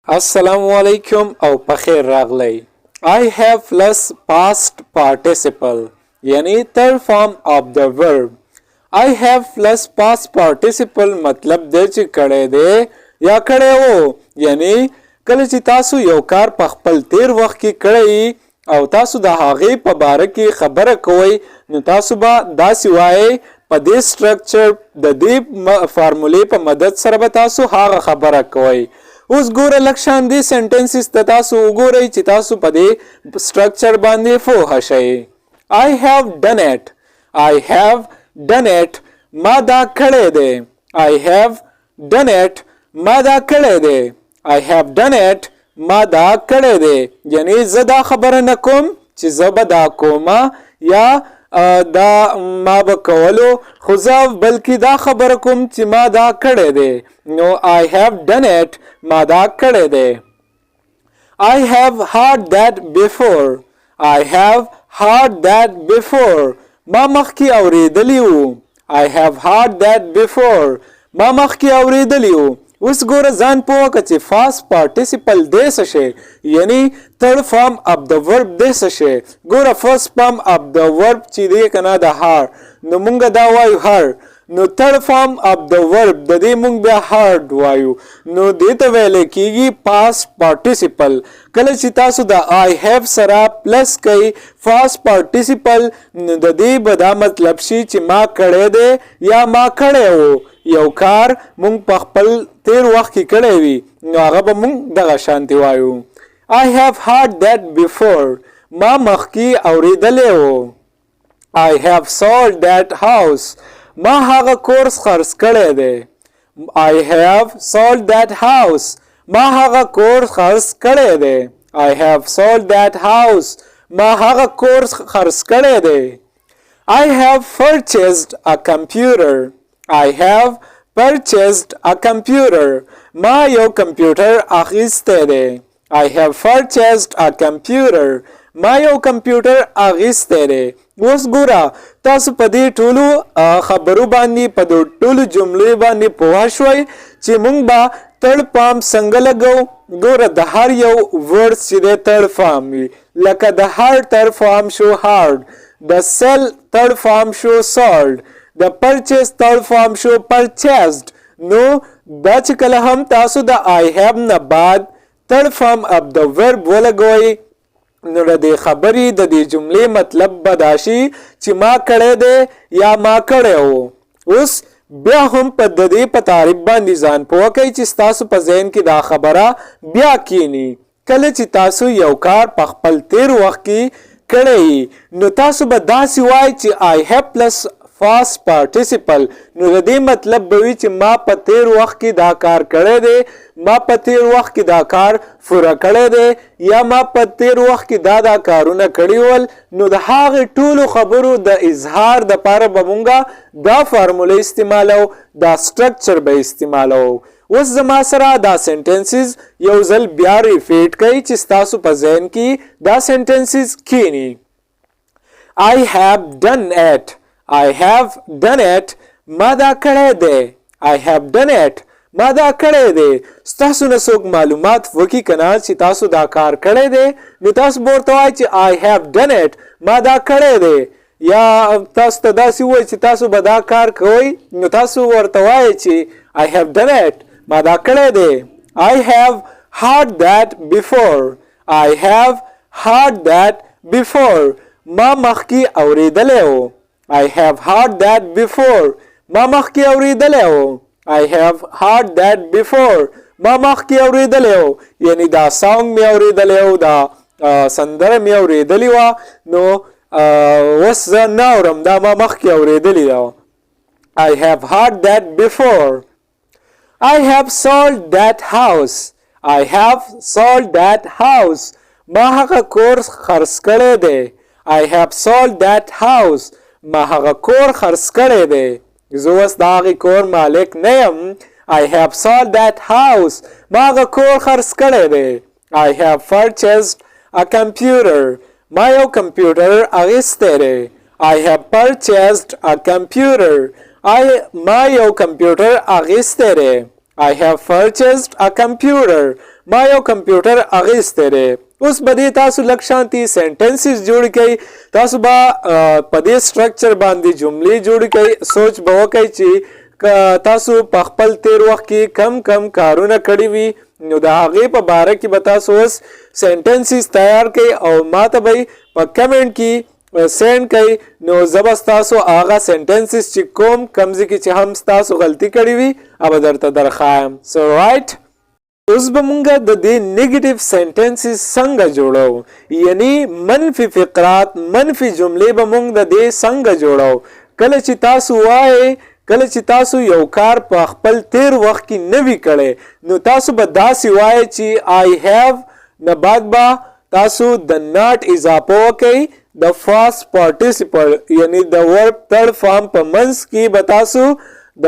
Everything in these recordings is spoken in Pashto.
Asalam O Alikum او khair raghlay. I have plus past participle यानी third form of the verb. I have plus past participle मतलब दे چې کړه دے یا کړه وو یعنی کله چې تاسو یو کار په خپل تیر وخت کې کړی او تاسو د هغې په باره کې خبره کوئ نو تاسو به داسې وایئ په دې سټرکچر د دې فارمولې په مدد سره به تاسو هغه خبره کوئ. اوس ګوره لږ شان دې سنټنسز ته تاسو وګورئ چې تاسو په دې سټرکچر باندې پوه شئ. I have done it. I have done it. ما دا کړی دی. I have done it. ما دا کړی دی. I have done it. ما دا کړی دی. یعنی زه دا خبره نه کوم چې زه به دا کومه یا دا ما به کولو خو زه بلکې دا خبره کوم چې ما دا کړی دی. نو I have done it. ما دا کړی دی. I have heard that before. I have heard that before. ما مخکې اورېدلی وو. I have heard that before. ما مخکې اورېدلی وو. اوس ګوره ځان پوه که چې فاست پارټیسیپل دی څه شی یعنی تھرډ فارم اف د ورب دی څه شی. ګوره فرست فارم اف د ورب چې دی که نه د هار نو مونږ دا وایو هر نو تھرډ فارم اف د ورب د دې مونږ بیا هارد وایو نو دې ته ویلی کېږي پاست پارټیسیپل. کله چې تاسو د آی هیو سره پلس کوئ فاست پارټیسیپل نو د دې به دا مطلب شي چې ما کړی دی یا ما کړی وو. یو کار مونږ په خپل تیر وخت کې کړی وي نو هغه به مونږ دغه شانتې وایو. I have heard that before. ما مخکې اورېدلی وو. I have sold that house. ما هغه کورس خرڅ کړی دی. I have sold that house. ما هغه کورس خرڅ کړی دی. I have sold that house. ما هغه کورس خرڅ کړی دی. I have purchased a computer. I have purchased a computer. ما یو کمپیوټر اخیستی دی. I have purchased a computer. ما یو کمپیوټر اخیستی دی. اوس ګوره تاسو په دې ټولو خبرو باندې په دې ټولو جملې باندې پوه شوئ چې موږ به تھرډ فارم څنګه لګو. ګوره د هر یو ورډ چې دی تھرډ فارم وي لکه د هر تھرډ فارم شو هارد د سیل تھرډ فارم شو سولډ د پرچیز تھرډ فارم شو پرچیزډ. نو دا چې کله هم تاسو د آی هیو نه بعد تھرډ فارم اف د ورب ولګوئ نو د دې خبرې د دې جملې مطلب به دا شي چې ما کړی دی یا ما کړی وو. اوس بیا هم په د دې په تعریف باندې ځان پوه کوئ چې ستاسو په ذهن کې دا خبره بیا کینی. کله چې تاسو یو کار په خپل تیر وخت کې کړی نو تاسو به داسې وایئ چې آی هیو پلس فاست پارټیسیپل نو د دې مطلب به وي چې ما په تیر وخت کې دا کار کړی دی. ما په تیر وخت کې دا کار پوره کړی دی یا ما په تیر وخت کې دا کارونه کړي ول. نو د هغې ټولو خبرو د اظهار دپاره به مونږ دا فارموله استعمالو دا سټرکچر به استعمالو. اوس زما سره دا سنټنسز یو ځل بیا ریپیټ کوئ چې ستاسو په ذهن کې دا سنټنسز کینی. I have done it. I have done it. ما دا کړی دی. I have done it. ما دا کړی دی. ستاسو نه څوک معلومات وکړي که نه چې تاسو دا کار کړی دی نو تاسو به ورته وایئ چې I have done it. ما دا کړی دی. یا تاسو ته داسې ووایي چې تاسو به دا کار کوئ نو تاسو ورته وایئ چې I have done it. ما دا کړی دی. I have heard that before. I have heard that before. ما مخکې اورېدلی وو. I have heard that before. ما مخکې اورېدلی وو. I have heard that before. ما مخکې اورېدلی وو یعنی دا سانګ مې اورېدلی وو دا سندره مې اورېدلې وه نو اوس زه نه اورم دا ما مخکې اورېدلې ده. I have heard that before. I have sold that house. I have sold that house. ما هغه کور خرڅ کړی دی. I have sold that house. ما هغه کور خرڅ کړی دی. زه اوس د هغې کور مالک نه یم. I have sold that house. ما هغه کور خرڅ کړی دی. I have purchased a computer. ما یو کمپیوټر اخیستی دی. I have purchased a computer. ما یو کمپیوټر اخیستی دی. I have purchased a computer. ما یو کمپیوټر اغیسته دی. اوس به دې تاسو لږ شانتي سنټنسز جوړ کړئ. تاسو به په دې سټرکچر باندې جملې جوړ کړئ. سوچ به وکړئ چې تاسو په خپل تیر وخت کې کم کم کارونه کړي وي نو د هغې په باره کې به تاسو اوس سنټنسز تیار کړئ او ما ته به په کمنټ کې سینډ کړئ. نو زه به ستاسو هغه سنټنسز چې کوم ځای کې چې هم ستاسو غلطي کړې وي هغه درته درښایم. سو رایټ اوس به مونږه د دې نیگیټیو سنټنسز څنګه جوړو یعنی منفي فقرات منفي جملې به مونږ د دې څنګه جوړو. کله چې تاسو وایئ کله چې تاسو یو کار په خپل تیر وخت کې نه وي کړی نو تاسو به داسې وایئ چې I have نه بعد به تاسو د not اضافه وکئ د first participle یعنی د verb third form په منځ کې به تاسو د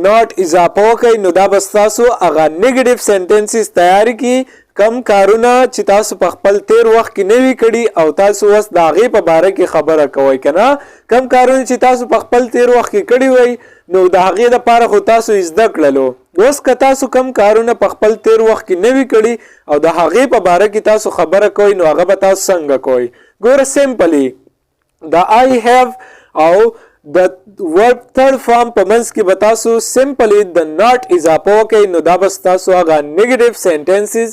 not اضافه وکئ نو دا به ستاسو هغه نیگیټیو سنټنسز تیار کړي کم کارونه چې تاسو په خپل تیر وخت کې نه وي کړي او تاسو اوس د هغې په باره کې خبره کوئ که نه. کم کارونه چې تاسو په خپل تیر وخت کې کړي وئ نو د هغې دپاره خو تاسو زده کړلو. اوس که تاسو کم کارونه په خپل تیر وخت کې نه وي کړي او د هغې په باره کې تاسو خبره کوئ نو هغه به تاسو څنګه کوئ. ګوره سمپلی د I have او د verb third form په منځ کې به تاسو سمپلی د not اضافه وکئ نو دا به ستاسو هغه نیگیټیو سنټنسز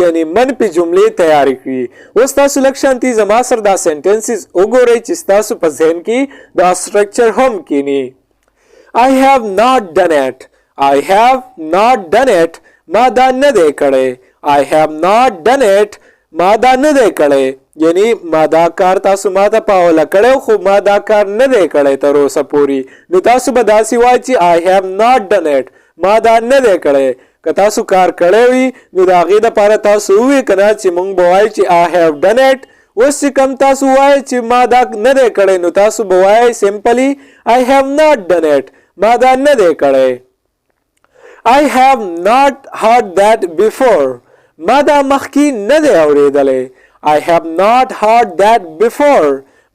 یعنی منفي جملې تیارې کړي. اوس تاسو لږ شانتي زما سره دا سنټنسز وګورئ چې ستاسو په ذهن کې دا سټرکچر هم کینی. I have not done it. I have not done it. ما دا نه دی کړی. I have not done it. ما دا نه دی کړی یعنی ما دا کار تاسو ما ته په اوله کړی خو ما دا کار نه دی کړی تر اوسه پورې نو تاسو به داسې وایئ چې I have not done it. ما دا نه دی کړی. که تاسو کار کړی وي نو د هغې دپاره تاسو ووایئ که نه چې موږ به وایو چې I have done it. اوس چې کم تاسو وایئ چې ما دا نه دی کړی نو تاسو به وایئ سمپلی I have not done it. ما دا نه دی کړی. I have not heard that before. ما دا مخکې نه دی اورېدلی. I have not heard that before.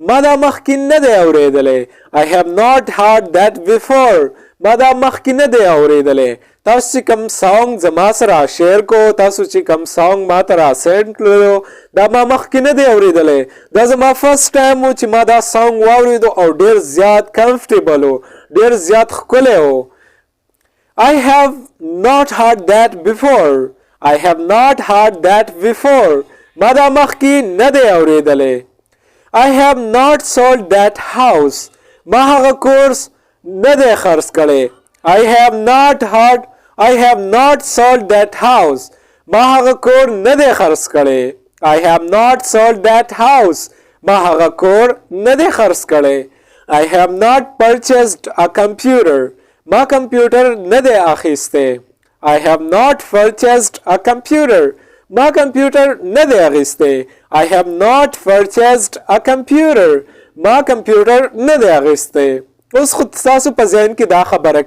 ما دا مخکې نه دی اورېدلی. I have not heard that before. ما دا مخکې نه دی اورېدلی. تاسو چې کوم سانګ زما سره شیر کو تاسو چې کوم سانګ ما ته را سینډ کړلو دا ما مخکې نه دی اورېدلی. دا زما فرست ټایم و چې ما دا سانګ واورېدو او ډېر زیات کمفرټیبل و ډېر زیات ښکلی و. I have not heard that before. I have not heard that before. ما دا مخکې نه دی اورېدلی. I have not sold that house. ما هغه کورس نه دی خرڅ کړی. I have not sold that house. ما هغه کور نه دی خرڅ کړی. I have not sold that house. ما هغه کور نه دی خرڅ کړی. I have not purchased a computer. ما کمپیوټر نه دی اخیستی. I have not purchased a computer. ما کمپیوټر نه دی اخیستی. I have not purchased a computer. ما کمپیوټر نه دی اخیستی. اوس خو تاسو په ذهن کې دا خبره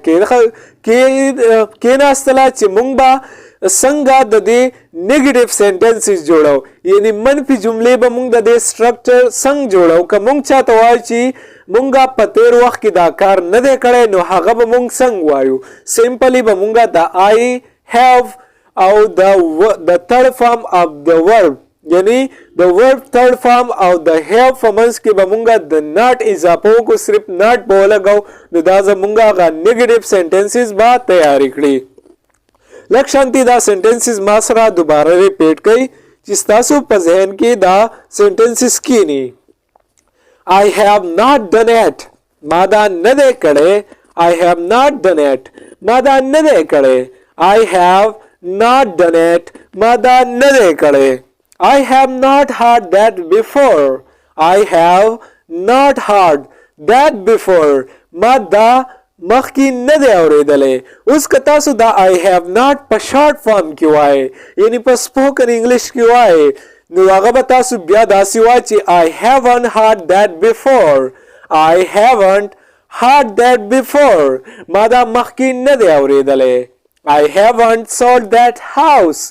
کېناستله چې موږ به څنګه د دې نیگیټیو سنټنسز جوړو یعنی منفي جملې به موږ د دې سټرکچر څنګه جوړو. که موږ چاته وایو چې موږ په تیر وخت کې دا کار نه دی کړی نو هغه به موږ څنګه وایو. سمپلی به موږ د I have او د third form of the verb یعنی د verb third form او د have په منځ کې به موږ د not اضافه وکړو صرف not به ولګو نو دا زموږ هغه نیگیټیو سنټنسز به تیارې کړي. لږ شانتي دا سنټنسز ما سره دوباره ریپیټ کړئ چې ستاسو په ذهن کې دا سنټنسز کینی. I have not done it. ما دا نه دی کړی. I have not done it. ما دا نه دی کړی. I have not done it. ما دا نه دی کړی. I have not heard that before. I have not heard that before. ما دا مخکې نه دی اورېدلی. اوس که تاسو دا I have not په شارټ فارم کې وایئ یعنی په سپوکن انګلیش کې وایئ نو هغه به تاسو بیا داسې وایئ چې I haven't heard that before. I haven't heard that before. ما دا مخکې نه دی اورېدلی. I haven't sold that house.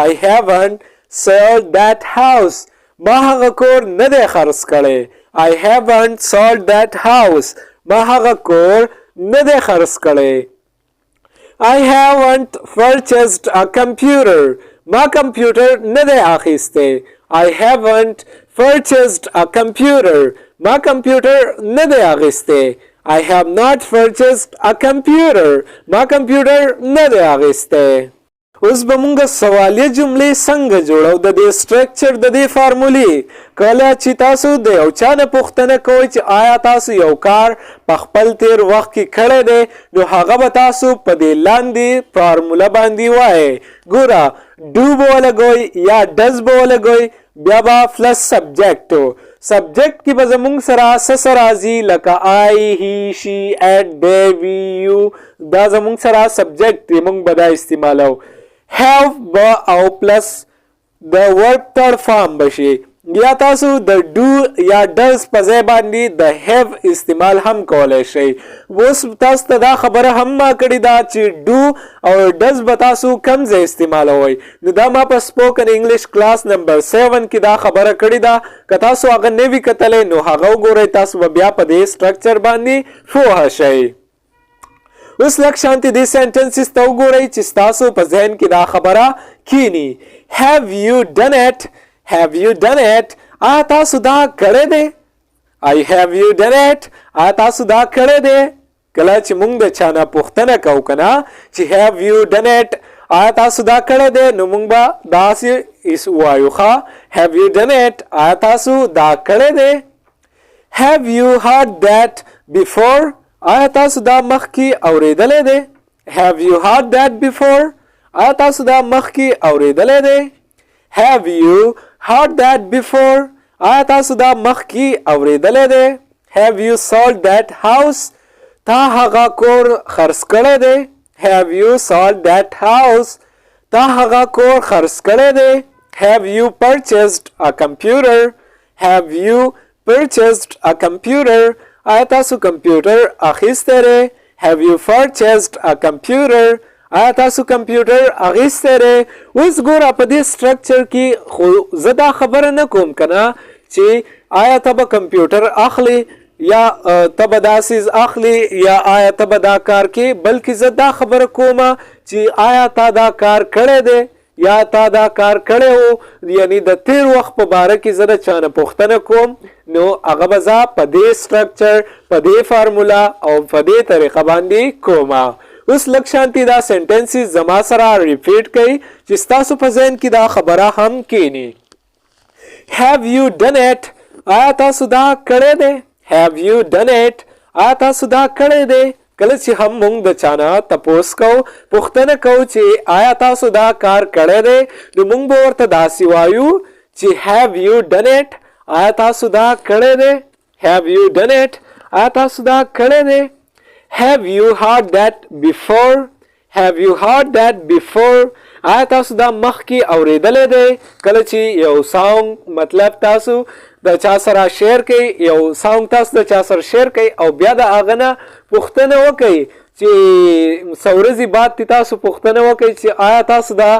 I haven't sold that house. ما هغه کور نه دی خرڅ کړی. I haven't sold that house. ما هغه کور نه دی خرڅ کړی. I haven't purchased a computer. ما computer نه دی اخیسته. I haven't purchased a computer. ما computer نه دی اخیسته. I have not purchased a computer. ما computer نه دی اخیسته. اوس به مونږ سوالیه جملې څنګه جوړو د دې سټرکچر د دې فارمولې. کله چې تاسو د یو چا نه پوښتنه کوئ چې آیا تاسو یو کار په خپل تیر وخت کې کړی دی نو هغه به تاسو په دې لاندې فارموله باندې وایئ. ګوره ډو به ولګوئ یا ډز به ولګوئ بیا به پلس سبجیکټ. سبجیکټ کې به زمونږ سره څه راځي لکه آی هی شي ایټ دی وی یو دا زمونږ سره سبجیکټ دی مونږ به دا استعمالو. have به او پلس د ورب تھرډ فارم بشي یا تاسو د ډو یا ډز په ځای باندې د هیو استعمال هم کولای شئ. اوس تاسو ته دا خبره هم ما کړې ده چې ډو او ډز به تاسو کم ځای استعمالوئ. نو دا ما په سپوکن انګلیش کلاس نمبر 7 کې دا خبره کړې ده. که تاسو هغه نه وي کتلی نو هغه وګورئ تاسو به بیا په دې سټرکچر باندې پوه شئ. اوس لږ شانتې دې سینټنسز ته وګورئ چې ستاسو په ذهن کې دا خبره کینی. have you done it? have you done it? آیا تاسو دا کړی دی؟ I have you done it? آیا تاسو دا کړی دی؟ کله چې موږ د چا نه پوښتنه کوو که نه چې have you done it آیا تاسو دا کړی دی نو موږ به داسې وایو ښه have you done it آیا تاسو دا کړی دی. have you heard that before? آیا تاسو دا مخکې اورېدلی دی؟ have you heard that before? آیا تاسو دا مخکې اورېدلی دی؟ have you heard that before? آیا تاسو دا مخکې اورېدلی دی؟ have you sold that house? تا هغه کور خرڅ کړی دی؟ have you sold that house? تا هغه کور خرڅ کړی دی؟ have you purchased a computer? have you purchased a computer? آیا تاسو کمپیوټر اخیستی دی؟ have you purchased a computer? آیا تاسو کمپیوټر اخیستی دی؟ اوس ګوره په دې سټرکچر کې خو زه دا خبره نه کوم که نه چې آیا ته به کمپیوټر اخلي یا ته به دا سیز اخلي یا آیا ته به دا کار کې بلکې زه دا خبره کوم چې آیا تا دا کار کړی دی یا تا دا کار کړی و یعنی د تیر وخت په باره کې زه د چا نه پوښتنه کوم نو هغه به زه په دې سټرکچر په دې فارموله او په دې طریقه باندې کوم. اوس لږ شانتې دا سینټنسز زما سره ریپیټ کړئ چې ستاسو په ذهن کې دا خبره هم کینی. have you done it آیا تاسو دا کړی دی؟ have you done it آیا تاسو دا کړی دی؟ کله چې هم موږ د چا نه تپوس کوو پوښتنه کوو چې آیا تاسو دا کار کړی دی نو موږ به ورته داسې وایو چې have you done it آیا تاسو دا کړی دی؟ have you done it آیا تاسو دا کړی دی؟ have you heard that before? have you heard that before? آیا تاسو دا مخکې اورېدلی دی؟ کله چې یو سانګ مطلب تاسو د چا سره شیر کوي یو سانګ تاسو د چا سره شیر کوي او بیا د هغه نه پوښتنه وکړئ چې څو ورځې بعد تاسو پوښتنه وکړئ چې آیا تاسو دا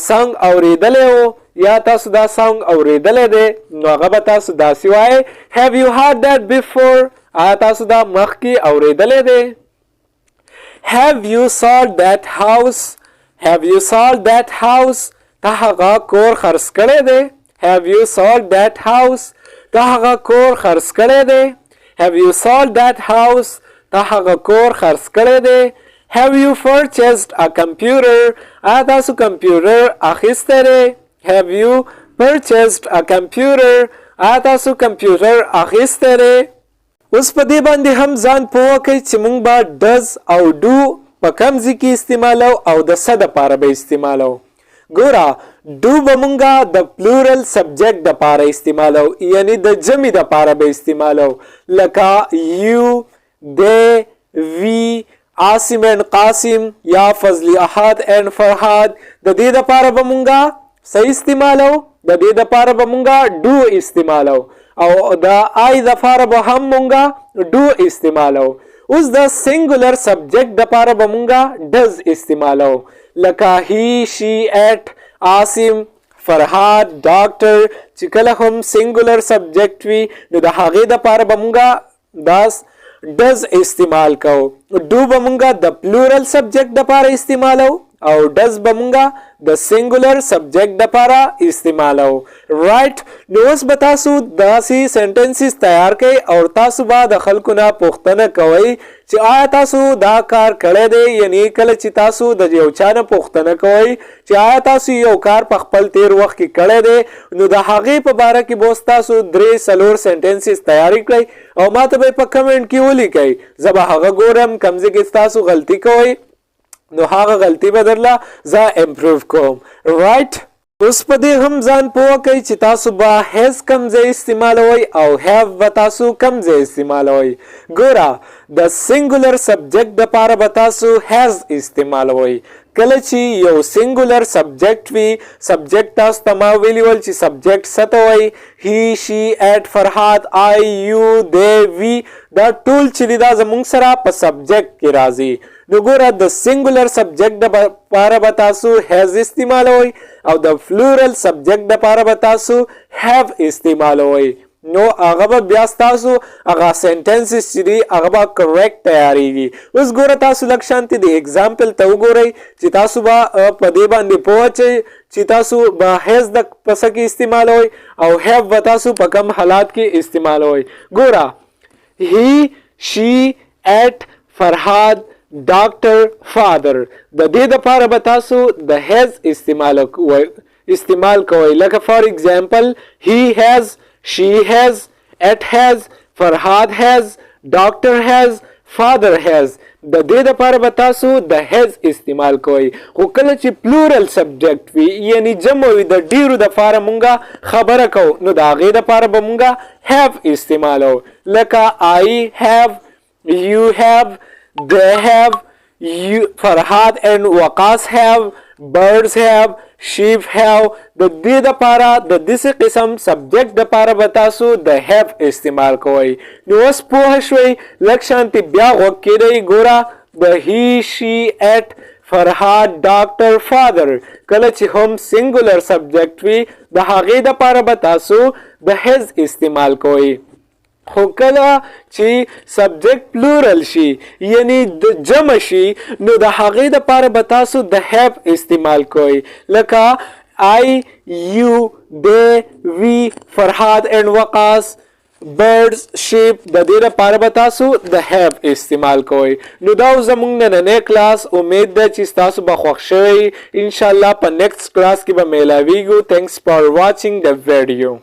سانګ اورېدلی و یا تاسو دا سانګ اورېدلی دی نو هغه به تاسو داسې وایئ have you heard that before آیا تاسو دا مخکې اورېدلی دی. have you sold that house? have you sold that house? تا هغه کور خرڅ کړی دی؟ have you sold that house? تا هغه کور خرڅ کړی دی؟ have you sold that house? تا هغه کور خرڅ کړی دی؟ have you purchased a computer? آیا تاسو کمپیوټر اخیستی دی؟ have you purchased a computer? آیا تاسو کمپیوټر اخیستی دی؟ اوس په دې باندې هم ځان پوه کړئ چې موږ به ډز او ډو په کم ځای کې استعمالو او د څه دپاره به استعمالو. ګوره ډو به مونږه د پلورل سبجیکټ دپاره استعمالو یعنی د جمع دپاره به استعمالو لکه یو دی وی عاصم اینڈ قاسم یا فضل احد اینڈ فرحاد د دې دپاره به مونږه څه استعمالو د دې دپاره به مونږه ډو استعمالو او د آی دپاره به هم مونږه ډو استعمالو. اوس د سنګولر سبجیکټ دپاره به مونږه ډز استعمالو لکه هی شي ایټ عاصم فرحاد ډاکټر چې کله هم سنګولر سبجیکټ وي نو د هغې دپاره به مونږه داس does استعمال کو. do بمونگا د plural subject د پاره استعمالو او does بمونگا د singular subject د پاره استعمالو. right نو اوس به تاسو داسې sentences تیار کړئ او تاسو به د خلکو نه پوښتنه کوئ چې آیا تاسو دا کار کړی دی. یعنی کله چې تاسو د یو چا نه پوښتنه کوئ چې آیا تاسو یو کار په خپل تیر وخت کې کړی دی نو د هغې په باره کې به اوس تاسو 3-4 sentences تیاری کړئ او ماته به په کمنټ کې ولیکئ. زه به هغه ګورم کوم ځای کې تاسو غلطي کوئ نو هغه غلطي به درله زه امپروف کوم. رایټ اوس په دې هم ځان پوه کړئ چې تاسو به هیز کوم ځای استعمالوئ او هیو به تاسو کوم ځای استعمالوئ. ګوره د سنګولر سبجیکټ دپاره به تاسو هیز استعمالوئ. کله چې یو سنګولر سبجیکټ وي سبجیکټ تاسو ته ما ویلي ول چې سبجیکټ څه ته وایي هی شي ایټ فرهاد آی یو دی وی دا ټول چې دی دا زموږ سره په سبجیکټ کې راځي. نو ګوره د سنګولر سبجیکټ دپاره به تاسو هیز استعمالوئ او د فلورل سبجیکټ دپاره به تاسو هیو استعمالوئ. نو هغه به بیا ستاسو هغه سنټنسز چې دي هغه به کریکټ تیاریږي. اوس ګوره تاسو لږ شانتې د اګزامپل ته وګورئ چې تاسو به په دې باندې پوه شئ چې تاسو به هیز د پسه کې استعمالوئ او هیو به تاسو په کم حالات کې استعمالوئ. ګوره هی شي ایټ فرهاد ډاکټر فادر د دې دپاره به تاسو د هیز استعمال کوئ. لکه فار ایگزامپل هی هیز she has, it has, فرهاد has, doctor has, father has. د دې دپاره به تاسو د هیز استعمال کوئ. خو کله چې پلورل سبجیکټ وي یعنی جمع وي د ډیرو دپاره مونږه خبره کوو نو د هغې دپاره به مونږه هیو استعمالو. لکه I have, you have, they have, فرهاد and وقاص have, birds have, sheep have. د دې دپاره د داسې قسم سبجیکټ دپاره به تاسو د هیو استعمال کوئ. نو اوس پوه شوئ لږ شانتې بیا غوږ کېدئ. ګوره د هی شي ایټ فرهاد ډاکټر فادر کله چې هم سنګولر سبجیکټ وي د هغې دپاره به تاسو د هیز استعمال کوئ. خو کله چې سبجیکټ پلورل شي یعنی د جمع شي نو د هغې دپاره به تاسو د هیو استعمال کوئ. لکه I, you, they, we, فرهاد and وقاص, birds, sheep د دې لپاره به تاسو د هیو استعمال کوئ. نو دا زموږ نننی کلاس امید ده چې ستاسو به خوښ شوی. انشاءالله په نیکسټ کلاس کې به میلاویږو. تھینکس فار واچینګ د ویډیو.